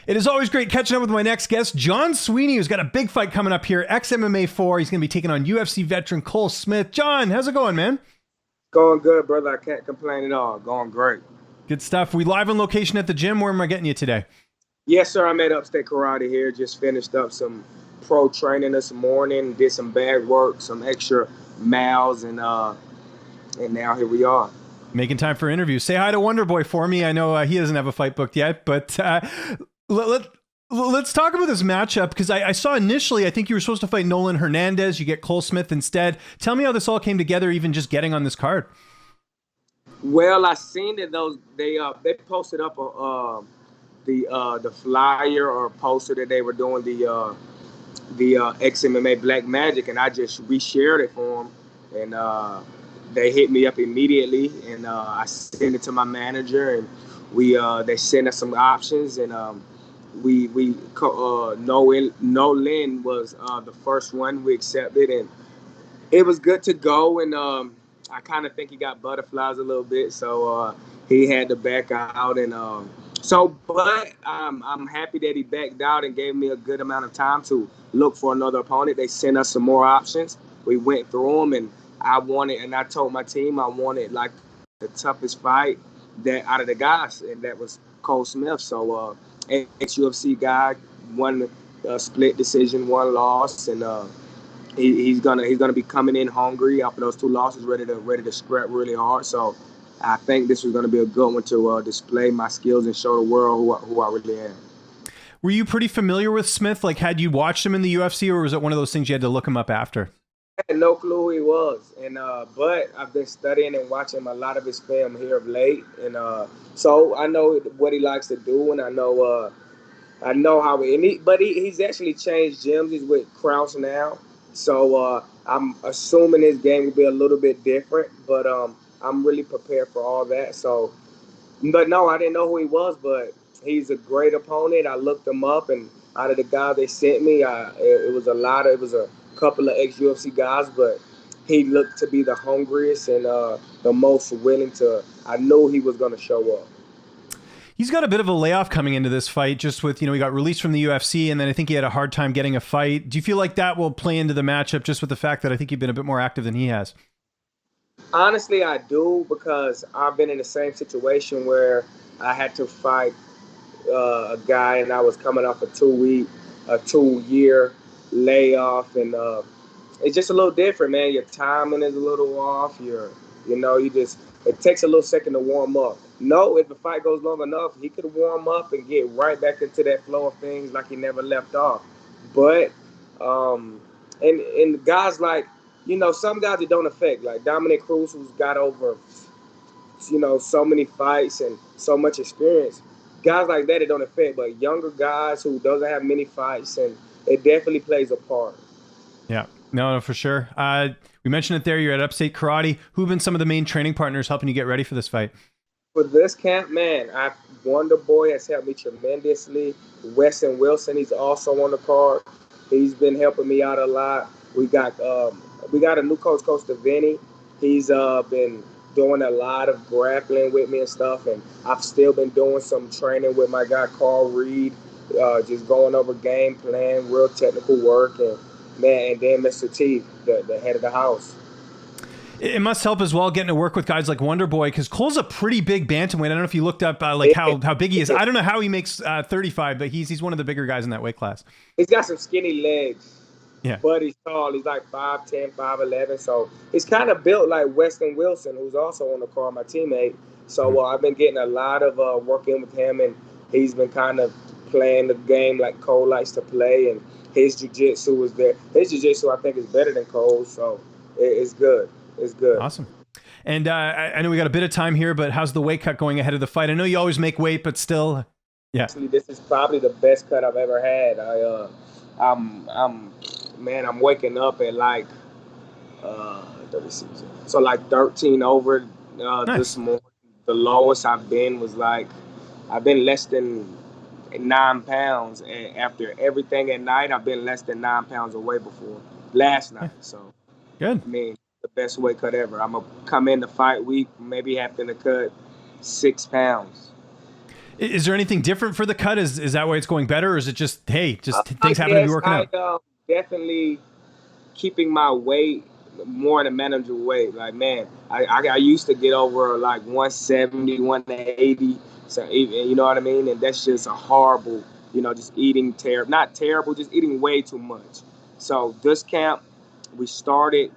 It is always great catching up with my next guest, John Sweeney, who's got a big fight coming up here, XMMA 4. He's going to be taking on UFC veteran Cole Smith. John, how's it going, man? Going good, brother. I can't complain at all. Going great. Good stuff. We live on location at the gym. Where am I getting you today? Yes, sir. I'm at Upstate Karate here. Just finished up some pro training this morning. Did some bag work, some extra miles, and now here we are. Making time for interviews. Say hi to Wonder Boy for me. I know he doesn't have a fight booked yet, but let's talk about this matchup, because I saw initially, I think you were supposed to fight Nolan Hernandez. You get Cole Smith instead. Tell me how this all came together, even just getting on this card. Well, I seen that they posted up the flyer or poster that they were doing the XMMA Black Magic, and I just reshared it for them, and they hit me up immediately, and I sent it to my manager, and they sent us some options, and Nolan was the first one we accepted, and it was good to go, and I kind of think he got butterflies a little bit, so he had to back out, and but I'm happy that he backed out and gave me a good amount of time to look for another opponent. They sent us some more options. We went through them, and I told my team I wanted like the toughest fight that out of the guys, and that was Cole Smith. So ex-UFC guy, won split decision, one loss, and he's gonna be coming in hungry after those two losses, ready to scrap really hard. So I think this was gonna be a good one to display my skills and show the world who I really am. Were you pretty familiar with Smith? Like, had you watched him in the UFC, or was it one of those things you had to look him up after? I had no clue who he was, and but I've been studying and watching a lot of his film here of late, and so I know what he likes to do, and I know how he's actually changed gyms. He's with Kraus now, so I'm assuming his game will be a little bit different, but I'm really prepared for all that. So, but no, I didn't know who he was, but he's a great opponent. I looked him up, and out of the guys they sent me, it was a couple of ex-UFC guys, but he looked to be the hungriest and the most willing to. I knew he was going to show up. He's got a bit of a layoff coming into this fight, just with, he got released from the UFC, and then I think he had a hard time getting a fight. Do you feel like that will play into the matchup, just with the fact that I think you've been a bit more active than he has? Honestly, I do, because I've been in the same situation where I had to fight a guy, and I was coming off a 2-year layoff, and it's just a little different, man. Your timing is a little off. It takes a little second to warm up. No, if the fight goes long enough, he could warm up and get right back into that flow of things like he never left off. But and guys like, some guys it don't affect, like Dominic Cruz, who's got over so many fights and so much experience. Guys like that it don't affect, but younger guys who doesn't have many fights, and it definitely plays a part. Yeah, no, for sure. We mentioned it there. You're at Upstate Karate. Who have been some of the main training partners helping you get ready for this fight? For this camp, man, Wonder Boy has helped me tremendously. Weston Wilson, he's also on the card. He's been helping me out a lot. We got a new coach, Coach Vinny. He's been doing a lot of grappling with me and stuff, and I've still been doing some training with my guy Carl Reed, just going over game plan, real technical work, and then Mr. T, the head of the house. It must help as well getting to work with guys like Wonder Boy, because Cole's a pretty big bantamweight. I don't know if you looked up how big he is. I don't know how he makes 35, but he's one of the bigger guys in that weight class. He's got some skinny legs. Yeah. But he's tall. He's like 5'10", 5'11". So he's kind of built like Weston Wilson, who's also on the card, my teammate. So I've been getting a lot of work in with him, and he's been kind of playing the game like Cole likes to play, and his jiu-jitsu is there. His jiu-jitsu, I think, is better than Cole's, so it's good. It's good. Awesome. And I know we got a bit of time here, but how's the weight cut going ahead of the fight? I know you always make weight, but still, yeah. Actually, this is probably the best cut I've ever had. I'm waking up at like 13 over Nice. this morning. The lowest I've been was I've been less than 9 pounds, and after everything at night, I've been less than 9 pounds away before last night. So Good. I mean, the best weight cut ever. I'm gonna come in the fight week, maybe having to cut 6 pounds. Is there anything different for the cut? Is that why it's going better, or is it just, hey, just things happen to be Yes, working out? definitely keeping my weight more in a manageable weight. Like, man, I used to get over like 170, 180. So, you know what I mean? And that's just a horrible, just eating not terrible, just eating way too much. So this camp, I started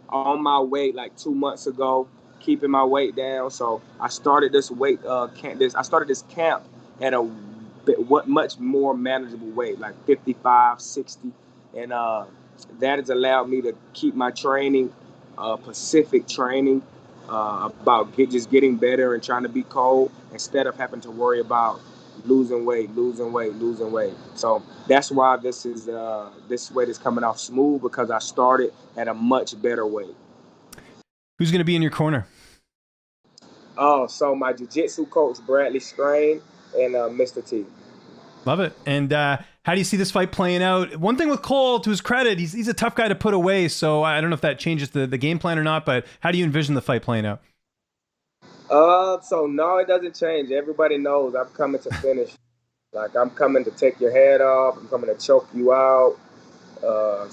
on my weight like 2 months ago, keeping my weight down. So I started I started this camp at a much more manageable weight, like 55, 60. And that has allowed me to keep my training, Pacific training, about just getting better and trying to be cold instead of having to worry about losing weight, losing weight, losing weight. So that's why this weight is coming off smooth, because I started at a much better weight. Who's going to be in your corner? Oh, so my jiu-jitsu coach, Bradley Strain, and Mr. T. Love it. And how do you see this fight playing out? One thing with Cole, to his credit, he's a tough guy to put away. So I don't know if that changes the game plan or not, but how do you envision the fight playing out? So no, it doesn't change. Everybody knows I'm coming to finish. Like, I'm coming to take your head off. I'm coming to choke you out, uh,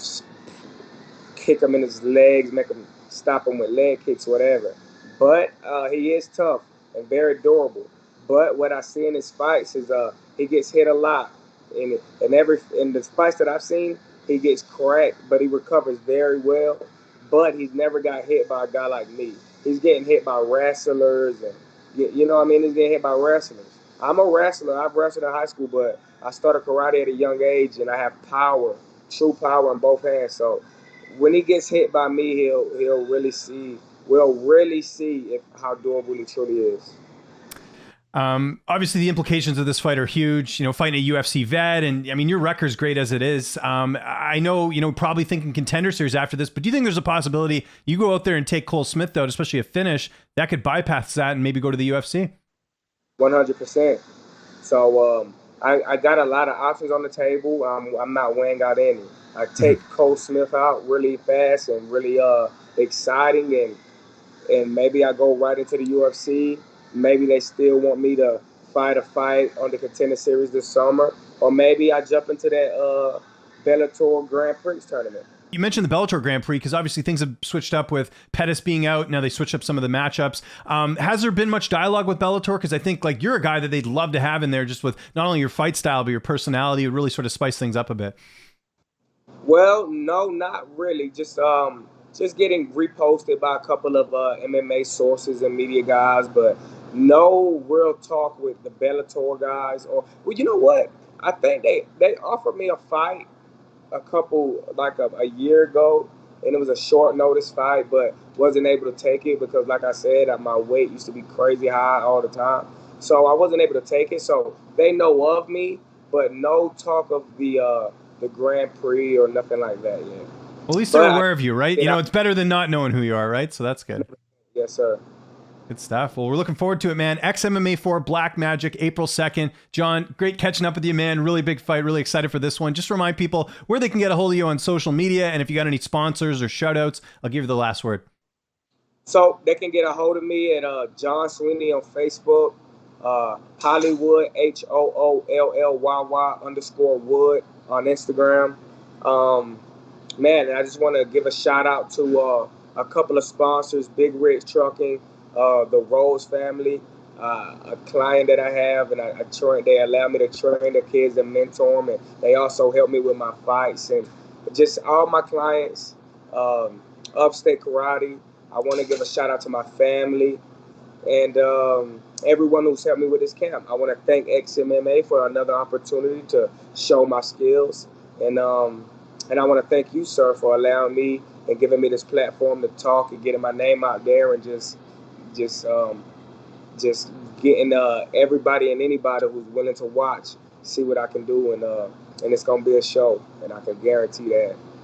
kick him in his legs, make him stop him with leg kicks, whatever. But he is tough and very durable. But what I see in his fights is he gets hit a lot. In the fights that I've seen, he gets cracked, but he recovers very well. But he's never got hit by a guy like me. He's getting hit by wrestlers, and you know what I mean. He's getting hit by wrestlers. I'm a wrestler. I've wrestled in high school, but I started karate at a young age, and I have power, true power in both hands. So when he gets hit by me, he'll really see. We'll really see how durable he truly is. Obviously, the implications of this fight are huge. Fighting a UFC vet, and I mean, your record's great as it is. I know, probably thinking contender series after this, but do you think there's a possibility you go out there and take Cole Smith out, especially a finish that could bypass that and maybe go to the UFC? 100%. So I got a lot of options on the table. I'm not weighing out any. I take Cole Smith out really fast and really exciting, and maybe I go right into the UFC. Maybe they still want me to fight a fight on the Contender Series this summer, or maybe I jump into that Bellator Grand Prix tournament. You mentioned the Bellator Grand Prix because obviously things have switched up with Pettis being out. Now they switched up some of the matchups. Has there been much dialogue with Bellator? Because I think you're a guy that they'd love to have in there, just with not only your fight style but your personality. It really sort of spice things up a bit. Well, no, not really. Just getting reposted by a couple of MMA sources and media guys, but no real talk with the Bellator guys. Or, well, you know what? I think they offered me a fight a year ago, and it was a short notice fight, but wasn't able to take it because, like I said, my weight used to be crazy high all the time, so I wasn't able to take it. So they know of me, but no talk of the Grand Prix or nothing like that yet. Well, at least they're aware of you, right? It's better than not knowing who you are, right? So that's good. Yes, sir. Good stuff. Well, we're looking forward to it, man. XMMA 4 Black Magic, April 2nd. John, great catching up with you, man. Really big fight. Really excited for this one. Just remind people where they can get a hold of you on social media, and if you got any sponsors or shout outs, I'll give you the last word. So they can get a hold of me at John Sweeney on Facebook, Hollywood, HOOLLYY_Wood on Instagram. Man, I just want to give a shout out to a couple of sponsors: Big Rig Trucking, the Rose family, a client that I have, and they allow me to train the kids and mentor them, and they also help me with my fights, and just all my clients, Upstate Karate. I want to give a shout out to my family and everyone who's helped me with this camp. I want to thank XMMA for another opportunity to show my skills, and I want to thank you, sir, for allowing me and giving me this platform to talk and getting my name out there, and just getting everybody and anybody who's willing to watch see what I can do, and it's gonna be a show, and I can guarantee that.